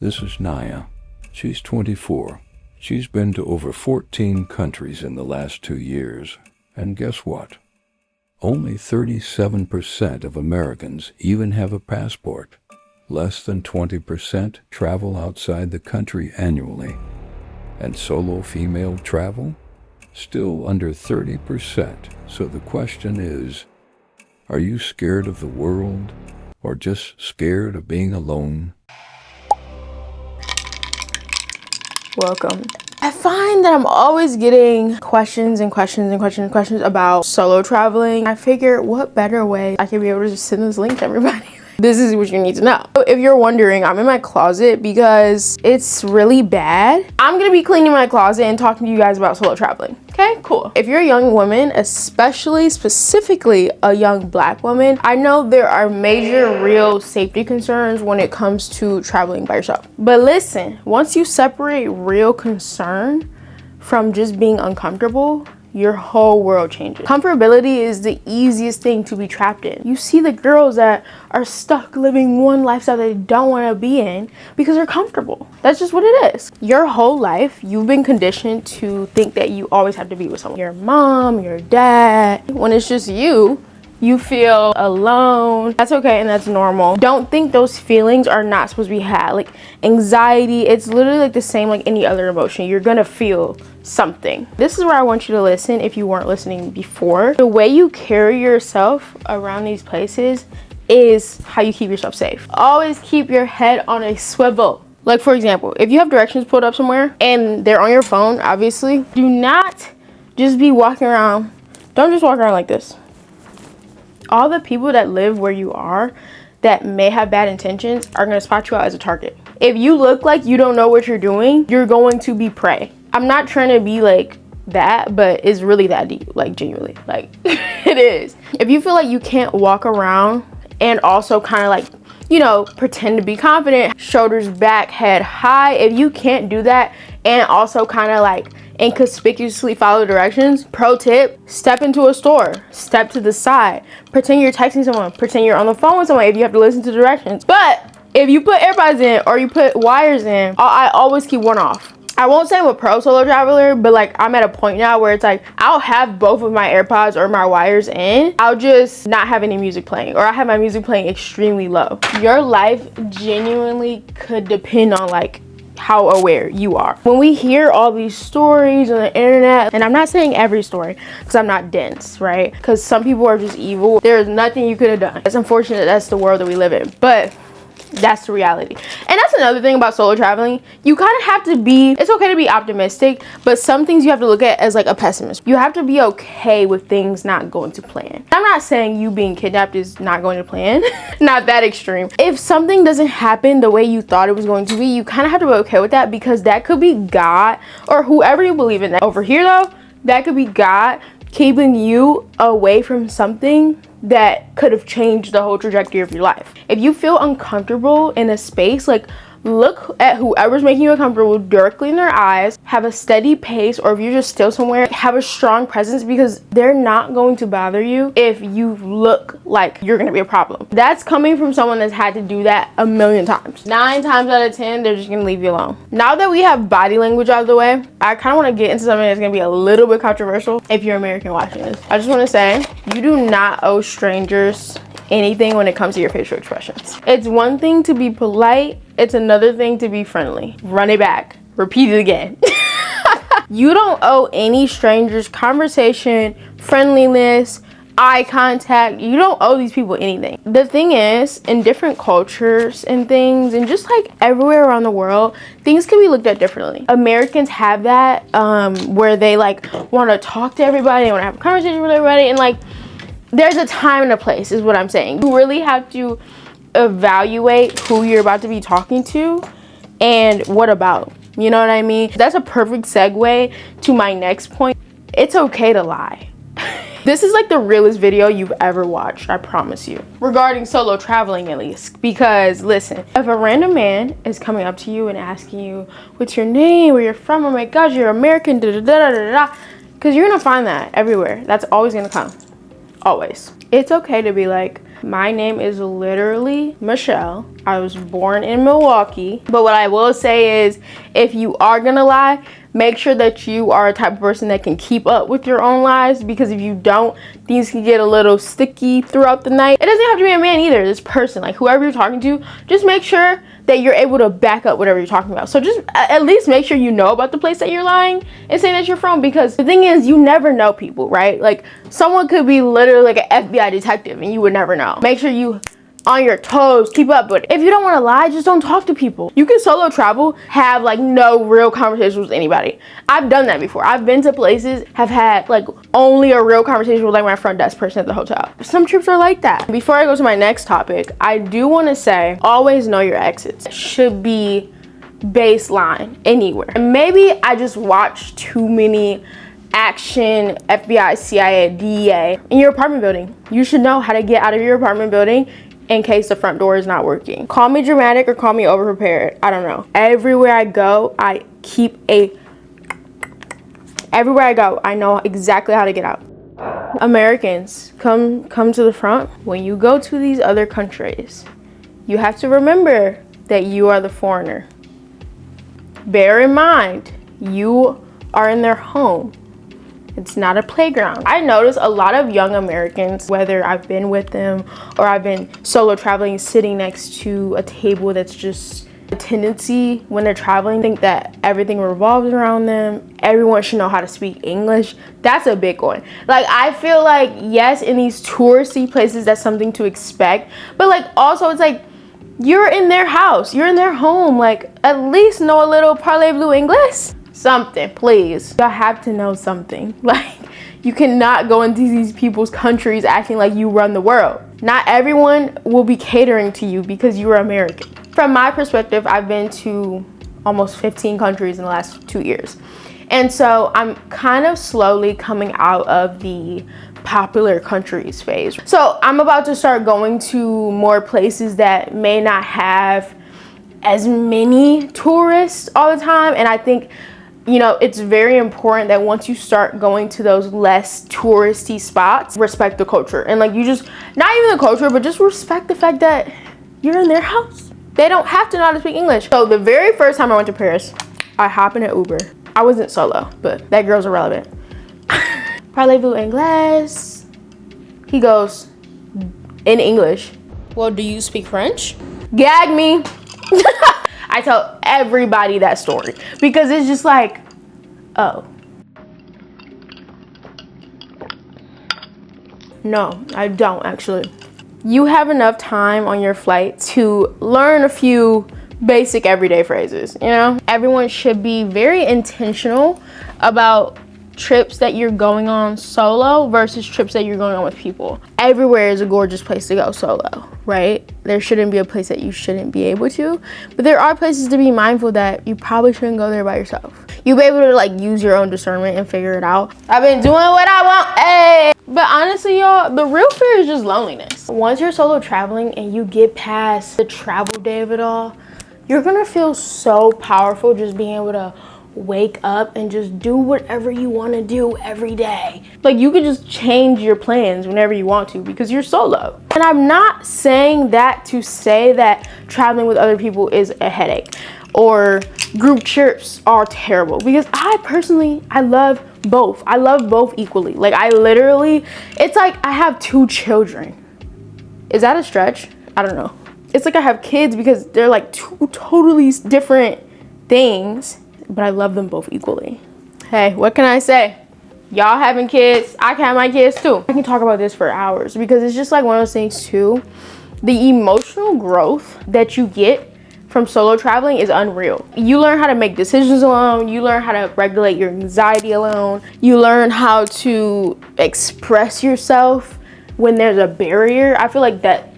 This is Naya. She's 24. She's been to over 14 countries in the last 2 years. And guess what? Only 37% of Americans even have a passport. Less than 20% travel outside the country annually. And solo female travel? Still under 30%. So the question is, are you scared of the world or just scared of being alone? Welcome. I find that I'm always getting questions about solo traveling. I figure what better way I can be able to just send this link to everybody. This is what you need to know. If you're wondering, I'm in my closet because it's really bad. I'm gonna be cleaning my closet and talking to you guys about solo traveling. Okay, cool. If you're a young woman, specifically a young Black woman, I know there are major real safety concerns when it comes to traveling by yourself. But listen, once you separate real concern from just being uncomfortable, your whole world changes. Comfortability is the easiest thing to be trapped in. You see the girls that are stuck living one lifestyle they don't want to be in because they're comfortable. That's just what it is. Your whole life, you've been conditioned to think that you always have to be with someone. Your mom, your dad. When it's just you feel alone. That's okay and that's normal. Don't think those feelings are not supposed to be had. Like anxiety, it's literally like the same like any other emotion. You're gonna feel something. This is where I want you to listen if you weren't listening before. The way you carry yourself around these places is how you keep yourself safe. Always keep your head on a swivel. Like for example, if you have directions pulled up somewhere and they're on your phone, obviously, do not just be walking around. Don't just walk around like this. All the people that live where you are that may have bad intentions are going to spot you out as a target. If you look like you don't know what you're doing, you're going to be prey. I'm not trying to be like that, but it's really that deep, like genuinely, like it is. If you feel like you can't walk around and also kind of like, you know, pretend to be confident, shoulders back, head high, if you can't do that and also kind of like inconspicuously follow directions, pro tip, step into a store, step to the side, pretend you're texting someone, pretend you're on the phone with someone if you have to listen to directions. But if you put AirPods in or you put wires in, I always keep one off. I won't say I'm a pro solo traveler, but like I'm at a point now where it's like I'll have both of my AirPods or my wires in. I'll just not have any music playing, or I have my music playing extremely low. Your life genuinely could depend on like how aware you are. When we hear all these stories on the internet, and I'm not saying every story because I'm not dense, right? Because some people are just evil. There's nothing you could have done. It's unfortunate that's the world that we live in, but that's the reality. And that's another thing about solo traveling. You kind of have to be, it's okay to be optimistic, but some things you have to look at as like a pessimist. You have to be okay with things not going to plan. I'm not saying you being kidnapped is not going to plan. Not that extreme. If something doesn't happen the way you thought it was going to be, you kind of have to be okay with that because that could be God or whoever you believe in. That over here though, that could be God keeping you away from something that could have changed the whole trajectory of your life. If you feel uncomfortable in a space, like look at whoever's making you uncomfortable directly in their eyes, have a steady pace, or if you're just still somewhere, have a strong presence because they're not going to bother you if you look like you're gonna be a problem. That's coming from someone that's had to do that a million times. 9 times out of 10, they're just gonna leave you alone. Now that we have body language out of the way, I kind of want to get into something that's gonna be a little bit controversial if you're American watching this. I just want to say, you do not owe strangers anything when it comes to your facial expressions. It's one thing to be polite, it's another thing to be friendly. Run it back, repeat it again. You don't owe any strangers conversation, friendliness, eye contact. You don't owe these people anything. The thing is, in different cultures and things, and just like everywhere around the world, things can be looked at differently. Americans have that where they like want to talk to everybody, they want to have a conversation with everybody, and like there's a time and a place is what I'm saying. You really have to evaluate who you're about to be talking to and what about. You know what I mean? That's a perfect segue to my next point. It's okay to lie. This is like the realest video you've ever watched, I promise you. Regarding solo traveling at least. Because listen, if a random man is coming up to you and asking you, what's your name, where you're from, oh my gosh, you're American, da da da da da da. Because you're gonna find that everywhere. That's always gonna come. Always. It's okay to be like, my name is literally Michelle. I was born in Milwaukee. But what I will say is, if you are gonna lie, make sure that you are a type of person that can keep up with your own lies, because if you don't, things can get a little sticky throughout the night. It doesn't have to be a man either, this person, like whoever you're talking to, just make sure that you're able to back up whatever you're talking about. So just at least make sure you know about the place that you're lying and saying that you're from, because the thing is, you never know people, right? Like someone could be literally like an FBI detective and you would never know. Make sure you on your toes, keep up. But if you don't want to lie, just don't talk to people. You can solo travel, have like no real conversations with anybody. I've done that before. I've been to places, have had like only a real conversation with like my front desk person at the hotel. Some trips are like that. Before I go to my next topic, I do want to say, always know your exits. It should be baseline anywhere. And maybe I just watched too many action FBI, CIA, DEA in your apartment building. You should know how to get out of your apartment building in case the front door is not working. Call me dramatic or call me overprepared. I don't know. Everywhere I go, everywhere I go, I know exactly how to get out. Americans, come to the front. When you go to these other countries, you have to remember that you are the foreigner. Bear in mind, you are in their home. It's not a playground. I notice a lot of young Americans, whether I've been with them or I've been solo traveling, sitting next to a table that's just a tendency when they're traveling, think that everything revolves around them. Everyone should know how to speak English. That's a big one. Like, I feel like, yes, in these touristy places, that's something to expect. But like, also it's like, you're in their house, you're in their home. Like, at least know a little parlez-vous English. Something, please. Y'all have to know something. Like, you cannot go into these people's countries acting like you run the world. Not everyone will be catering to you because you're American. From my perspective, I've been to almost 15 countries in the last 2 years. And so I'm kind of slowly coming out of the popular countries phase. So I'm about to start going to more places that may not have as many tourists all the time. And I think, you know, it's very important that once you start going to those less touristy spots, respect the culture. And like, you just, not even the culture, but just respect the fact that you're in their house. They don't have to know how to speak English. So the very first time I went to Paris, I hop in an Uber. I wasn't solo, but that girl's irrelevant. Parlez-vous Anglais? He goes, in English, well, do you speak French? Gag me. I tell everybody that story because it's just like, oh. No, I don't actually. You have enough time on your flight to learn a few basic everyday phrases, you know? Everyone should be very intentional about trips that you're going on solo versus trips that you're going on with people. Everywhere is a gorgeous place to go solo, right? There shouldn't be a place that you shouldn't be able to, but there are places to be mindful that you probably shouldn't go there by yourself. You'll be able to like use your own discernment and figure it out. I've been doing what I want, hey! But honestly, y'all, the real fear is just loneliness. Once you're solo traveling and you get past the travel day of it all, you're gonna feel so powerful just being able to wake up and just do whatever you want to do every day. Like, you could just change your plans whenever you want to because you're solo. And I'm not saying that to say that traveling with other people is a headache or group trips are terrible, because I love both. I love both equally. Like, I literally, it's like I have 2 children. Is that a stretch? I don't know. It's like I have kids because they're like 2 totally different things, but I love them both equally. Hey, what can I say? Y'all having kids, I can have my kids too. I can talk about this for hours because it's just like one of those things too. The emotional growth that you get from solo traveling is unreal. You learn how to make decisions alone. You learn how to regulate your anxiety alone. You learn how to express yourself when there's a barrier. I feel like that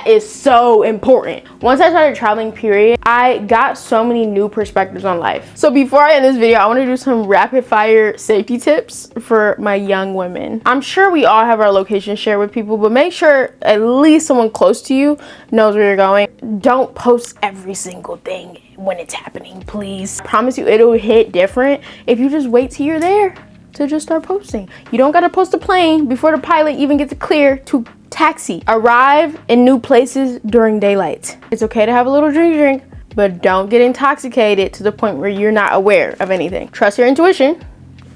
is so important. Once I started traveling, period, I got so many new perspectives on life. So before I end this video, I want to do some rapid fire safety tips for my young women. I'm sure we all have our location shared with people, but make sure at least someone close to you knows where you're going. Don't post every single thing when it's happening, please. I promise you it'll hit different if you just wait till you're there. to just start posting. You don't gotta post a plane before the pilot even gets it clear to taxi. Arrive in new places during daylight. It's okay to have a little drink, but don't get intoxicated to the point where you're not aware of anything. Trust your intuition.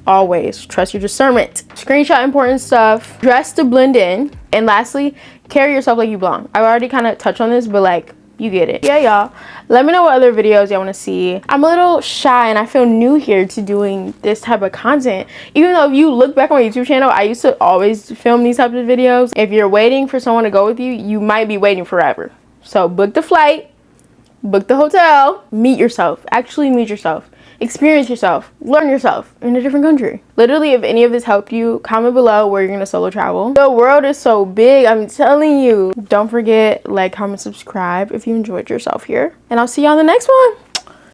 Always trust your discernment. Screenshot important stuff. Dress to blend in. And lastly, carry yourself like you belong. I've already kind of touched on this, but like, you get it. Yeah, y'all. Let me know what other videos y'all want to see. I'm a little shy and I feel new here to doing this type of content. Even though if you look back on my YouTube channel, I used to always film these types of videos. If you're waiting for someone to go with you, you might be waiting forever. So book the flight, book the hotel, meet yourself. Actually meet yourself. Experience yourself, learn yourself in a different country. Literally, if any of this helped you, comment below where you're gonna solo travel. The world is so big, I'm telling you. Don't forget, like, comment, subscribe if you enjoyed yourself here. And I'll see y'all in the next one.